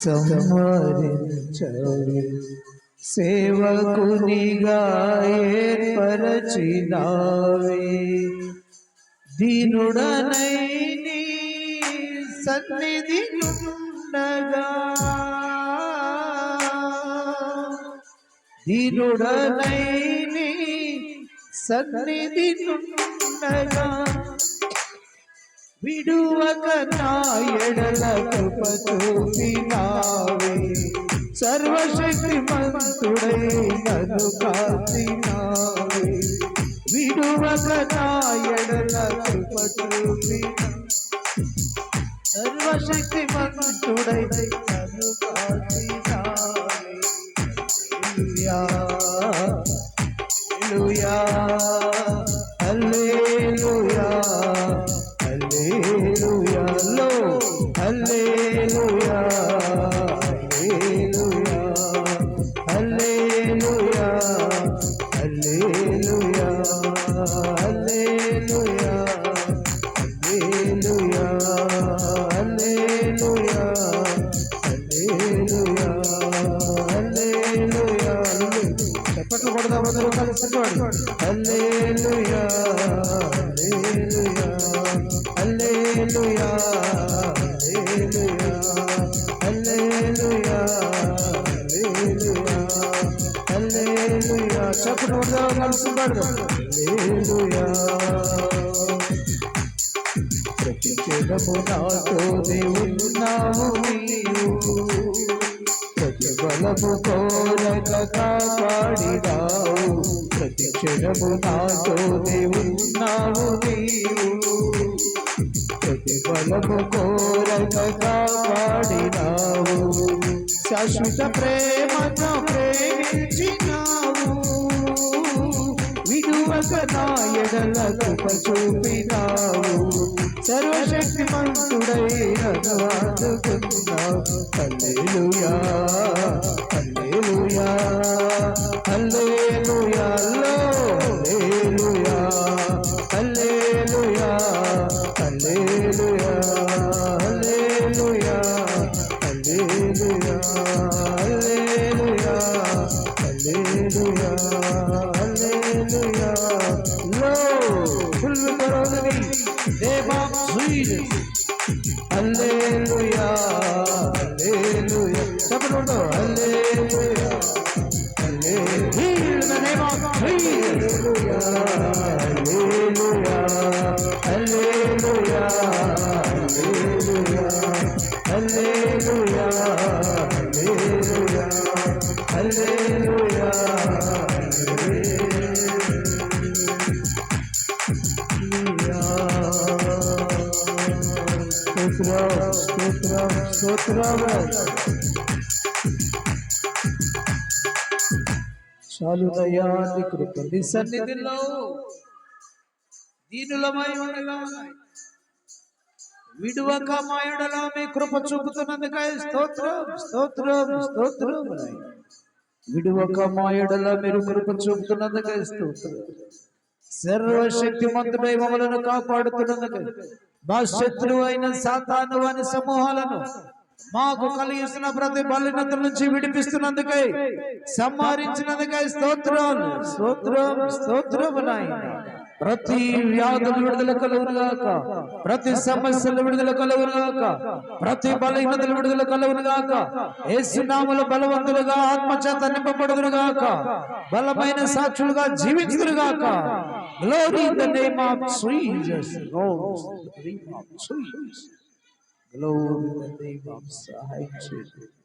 సంహరించవి సేవకునిగా ఏర్పరచినావే. దీనుడనై నీ సన్నిధి ఉండగా, దీనుడనై నీ సన్నిధి ఉండగా, విడువక నా ఎడల కృప చూపినావే. సర్వశక్తిమంతుడై నన్ను కాచినావే. విడువక నా ఎడల కృప చూపినావే. సర్వశక్తిమంతుడై నన్ను కాచినావే. హల్లెలూయా హల్లెలూయా హల్లెలూయా హల్లెలూయా హల్లెలూయా హల్లెలూయా హల్లెలూయా హల్లెలూయా హల్లెలూయా హల్లెలూయా హల్లెలూయా హల్లెలూయా. చప్పట్లు కొడదాం అందరూ కలిసి హల్లెలూయా హల్లెలూయా హల్లెలూయా హల్లెలూయా హల్లెలూయా హల్లెలూయా. చప్పట్లు కొడదాం కలిసి హల్లెలూయా. ప్రతి క్షణము నాతోనే ఉన్నావు నీవు, ప్రతి బలము కోరక కాపాడినావు. ప్రతి క్షణము నాతోనే ఉన్నావు నీవు, ప్రతి బలము కోరక కాపాడినావు. శాశ్వత ప్రేమతో ప్రేమించినావు, విడువక నా ఎడల కృప చూపినావు. సర్వశక్తిమంతుడై నన్ను ఆదుకున్నావు. హల్లెలూయా హల్లెలూయా హల్లెలూయా హల్లెలూయా హల్లెలూయా హల్లెలూయా హల్లెలూయా హల్లెలూయా హల్లెలూయా హల్లెలూయా హల్లెలూయా. లో ఫుల్ కరోదని దేవా Jesus. Hallelujah, hallelujah. Sabrodo, hallelujah, hallelujah. In the name of Jesus. Hallelujah, hallelujah, hallelujah, hallelujah, hallelujah, hallelujah, చాలుదయా నీ కృప నీ సన్నిధిలో దీనులమై ఉండగా విడువక మా ఎడల మీ కృప చూపుతున్నందుకై స్తోత్రం స్తోత్రం స్తోత్రం. విడువక మా ఎడల మీరు కృప చూపుతున్నందుకై స్తోత్రం. సర్వశక్తిమంతుడై మమ్మలను కాపాడుతున్నందుకై మా శత్రువు అయిన సాతాను అనే సమూహాలను మాకు కలిగిస్తున్న ప్రతి బలహీనతల నుంచి విడిపిస్తున్నందుకై సంహరించినందుకై స్తోత్రాలు స్తోత్రం స్తోత్రము నాయనా. ప్రతి వ్యాధులు విడుదల కలుగునుగాక, ప్రతి సమస్యలు విడుదల కలుగునుగాక, ప్రతి బలహీనతలు విడుదల కలుగునుగాక. యేసు నామములో బలవంతులుగా ఆత్మచేత నింపబడుదురుగాక, బలమైన సాక్షులుగా జీవించుదురుగాక. Glory in the name of Jesus. Glory in the name of Jesus.